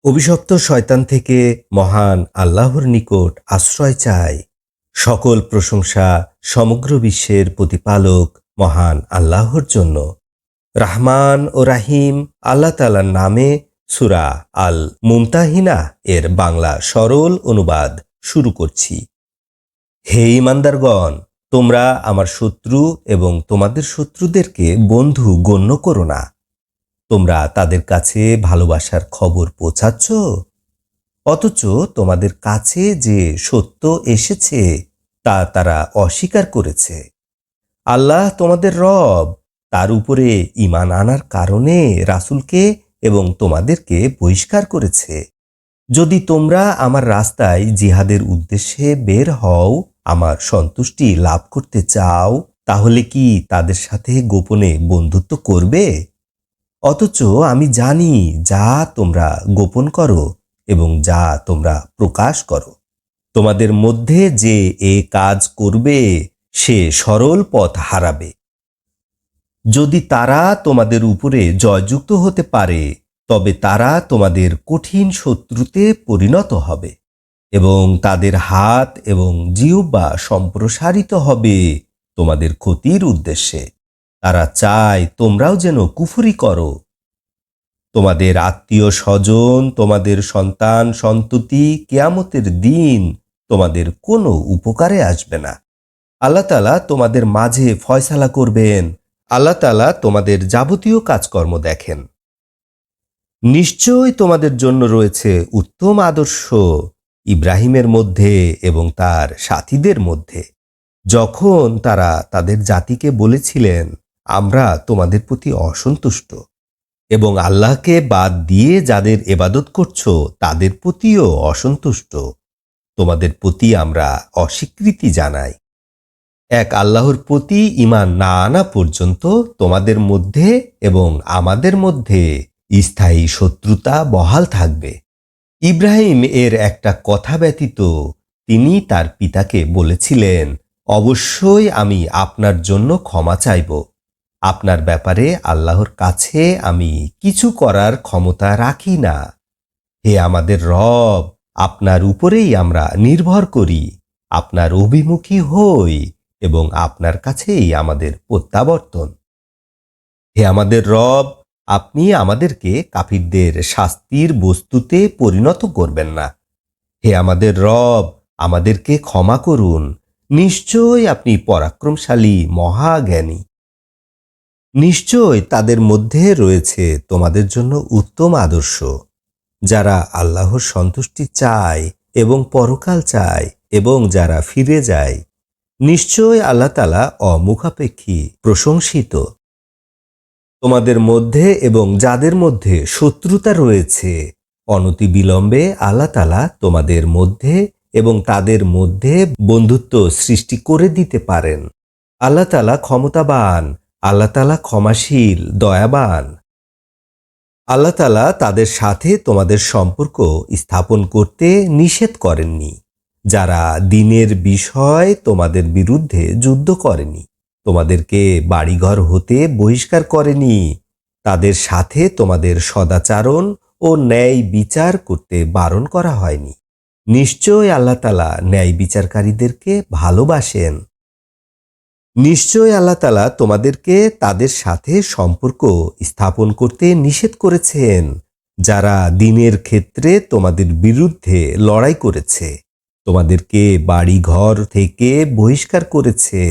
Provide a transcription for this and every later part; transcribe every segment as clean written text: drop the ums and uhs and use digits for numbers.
অভিশপ্ত শয়তান থেকে মহান আল্লাহর নিকট আশ্রয় চাই। সকল প্রশংসা সমগ্র বিশ্বের প্রতিপালক মহান আল্লাহর জন্য। রাহমান ও রাহিম আল্লাহ তাআলার নামে সূরা আল মুমতাহিনা এর বাংলা সরল অনুবাদ শুরু করছি। হে ঈমানদারগণ, তোমরা আমার শত্রু এবং তোমাদের শত্রুদেরকে বন্ধু গণ্য করো না। তোমরা তাদের কাছে ভালোবাসার খবর পৌঁছাচ্ছ, অথচ তোমাদের কাছে যে সত্য এসেছে তা তারা অস্বীকার করেছে। আল্লাহ তোমাদের রব, তার উপরে ঈমান আনার কারণে রাসূলকে এবং তোমাদেরকে বহিষ্কার করেছে। যদি তোমরা আমার রাস্তায় জিহাদের উদ্দেশ্যে বের হও, আমার সন্তুষ্টি লাভ করতে চাও, তাহলে কি তাদের সাথে গোপনে বন্ধুত্ব করবে? অথচ আমি জানি যা তোমরা গোপন করো এবং যা তোমরা প্রকাশ করো। তোমাদের মধ্যে যে এ কাজ করবে সে সরল পথ হারাবে। যদি তারা তোমাদের উপরে জয়যুক্ত হতে পারে, তবে তারা তোমাদের কঠিন শত্রুতে পরিণত হবে এবং তাদের হাত এবং জিহ্বা সম্প্রসারিত হবে তোমাদের ক্ষতির উদ্দেশ্যে। তারা চায় তোমরাও যেন কুফরি করো। তোমাদের আত্মীয় স্বজন, তোমাদের সন্তান সন্ততি কিয়ামতের দিন তোমাদের কোনো উপকারে আসবে না। আল্লাহ তাআলা তোমাদের মাঝে ফয়সালা করবেন। আল্লাহ তাআলা তোমাদের যাবতীয় কাজকর্ম দেখেন। নিশ্চয় তোমাদের জন্য রয়েছে উত্তম আদর্শ ইব্রাহিমের মধ্যে এবং তার সাথীদের মধ্যে, যখন তারা তাদের জাতিকে বলেছিলেন, আমরা তোমাদের প্রতি অসন্তুষ্ট এবং আল্লাহকে বাদ দিয়ে যাদের ইবাদত করছো তাদের প্রতিও অসন্তুষ্ট। তোমাদের প্রতি আমরা অস্বীকৃতি জানাই। এক আল্লাহর প্রতি ঈমান না আনা পর্যন্ত তোমাদের মধ্যে এবং আমাদের মধ্যে স্থায়ী শত্রুতা বহাল থাকবে। ইব্রাহিম এর একটা কথা ব্যতীত তিনি তার পিতাকে বলেছিলেন, অবশ্যই আমি আপনার জন্য ক্ষমা চাইব। আপনার ব্যাপারে আল্লাহর কাছে আমি কিছু করার ক্ষমতা রাখি না। হে আমাদের রব, আপনার উপরেই আমরা নির্ভর করি, আপনার অভিমুখী হই এবং আপনার কাছেই আমাদের প্রত্যাবর্তন। হে আমাদের রব, আপনি আমাদেরকে কাফিরদের শাস্তির বস্তুতে পরিণত করবেন না। হে আমাদের রব, আমাদেরকে ক্ষমা করুন। নিশ্চয় আপনি পরাক্রমশালী মহাজ্ঞানী। নিশ্চয় তাদের মধ্যে রয়েছে তোমাদের জন্য উত্তম আদর্শ, যারা আল্লাহর সন্তুষ্টি চায় এবং পরকাল চায় এবং যারা ফিরে যায়। নিশ্চয় আল্লাহ তাআলা অমুখাপেক্ষী প্রশংসিত। তোমাদের মধ্যে এবং যাদের মধ্যে শত্রুতা রয়েছে, অনতিবিলম্বে আল্লাহ তাআলা তোমাদের মধ্যে এবং তাদের মধ্যে বন্ধুত্ব সৃষ্টি করে দিতে পারেন। আল্লাহ তাআলা ক্ষমতাবান, আল্লাহ তাআলা ক্ষমাশীল, দয়াবান। আল্লাহ তাআলা তাদের সাথে তোমাদের সম্পর্ক স্থাপন করতে নিষেধ করেননি, যারা দ্বীনের বিষয় তোমাদের বিরুদ্ধে যুদ্ধ করেনি, তোমাদেরকে বাড়িঘর হতে বহিষ্কার করেনি, তাদের সাথে তোমাদের সদাচরণ ও ন্যায় বিচার করতে বারণ করা হয়নি। নিশ্চয় আল্লাহ তাআলা ন্যায় বিচারকারীদেরকে ভালোবাসেন। নিশ্চয় আল্লাহ তাআলা তোমাদেরকে তাদের সাথে সম্পর্ক স্থাপন করতে নিষেধ করেছেন, যারা দ্বীনের ক্ষেত্রে তোমাদের বিরুদ্ধে লড়াই করেছে, তোমাদেরকে বাড়িঘর থেকে বহিষ্কার করেছে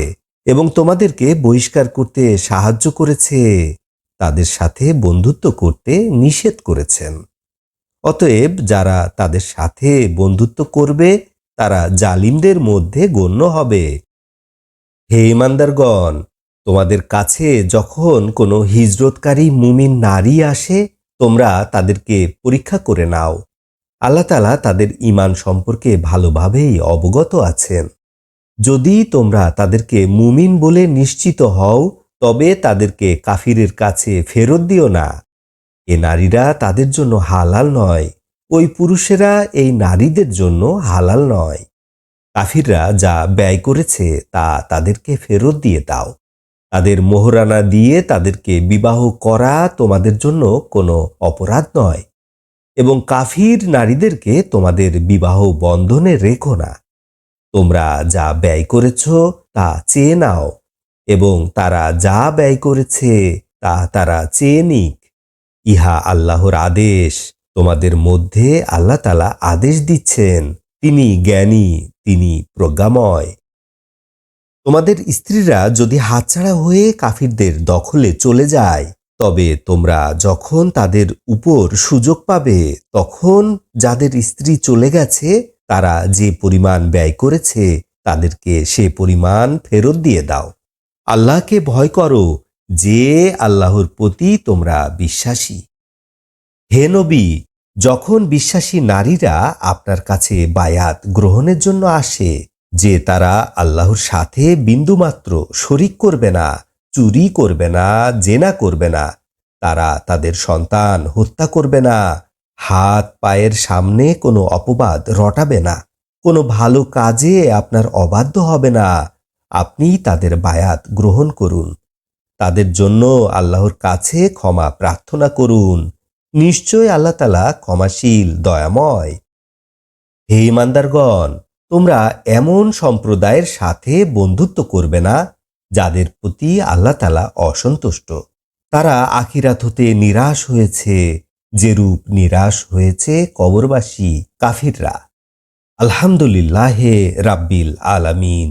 এবং তোমাদেরকে বহিষ্কার করতে সাহায্য করেছে, তাদের সাথে বন্ধুত্ব করতে নিষেধ করেছেন। অতএব যারা তাদের সাথে বন্ধুত্ব করবে তারা জালিমদের মধ্যে গণ্য হবে। হে ঈমানদারগণ, তোমাদের কাছে যখন কোনো হিজরতকারী মুমিন নারী আসে, তোমরা তাদেরকে পরীক্ষা করে নাও। আল্লাহ তাআলা তাদের ঈমান সম্পর্কে ভালোভাবেই অবগত আছেন। যদি তোমরা তাদেরকে মুমিন বলে নিশ্চিত হও, তবে তাদেরকে কাফিরের কাছে ফেরত দিও না। এ নারীরা তাদের জন্য হালাল নয়, ওই পুরুষেরা এই নারীদের জন্য হালাল নয়। কাফিররা যা ব্যয় করেছে তা তাদেরকে ফেরত দিয়ে দাও। তাদের মোহরানা দিয়ে তাদেরকে বিবাহ করা তোমাদের জন্য কোনো অপরাধ নয় এবং কাফির নারীদেরকে তোমাদের বিবাহ বন্ধনে রেখো না। তোমরা যা ব্যয় করেছ তা চেয়ে নাও এবং তারা যা ব্যয় করেছে তা তারা চেয়ে নিক। ইহা আল্লাহর আদেশ। তোমাদের মধ্যে আল্লাহ তাআলা আদেশ দিচ্ছেন, তিনি জ্ঞানী, তিনি প্রজ্ঞাময়। তোমাদের স্ত্রীরা যদি হাতছাড়া হয়ে কাফিরদের দখলে চলে যায়, তবে তোমরা যখন তাদের উপর সুযোগ পাবে তখন যাদের স্ত্রী চলে গেছে তারা যে পরিমাণ ব্যয় করেছে তাদেরকে সে পরিমাণ ফেরত দিয়ে দাও। আল্লাহকে ভয় করো, যে আল্লাহর প্রতি তোমরা বিশ্বাসী। হে নবী, যখন বিশ্বাসী নারীরা আপনার কাছে বায়াত গ্রহণের জন্য আসে যে তারা আল্লাহর সাথে বিন্দুমাত্র শরিক করবে না, চুরি করবে না, জেনা করবে না, তারা তাদের সন্তান হত্যা করবে না, হাত পায়ের সামনে কোনো অপবাদ রটাবে না, কোনো ভালো কাজে আপনার অবাধ্য হবে না, আপনি তাদের বায়াত গ্রহণ করুন। তাদের জন্য আল্লাহর কাছে ক্ষমা প্রার্থনা করুন। নিশ্চয় আল্লাহ তাআলা ক্ষমাশীল, দয়াময়। হে ঈমানদারগণ, তোমরা এমন সম্প্রদায়ের সাথে বন্ধুত্ব করবে না যাদের প্রতি আল্লাহ তাআলা অসন্তুষ্ট। তারা আখিরাত হতে নিরাশ হয়েছে, যেরূপ নিরাশ হয়েছে কবরবাসী কাফিররা। আলহামদুলিল্লাহে রাব্বিল আলামিন।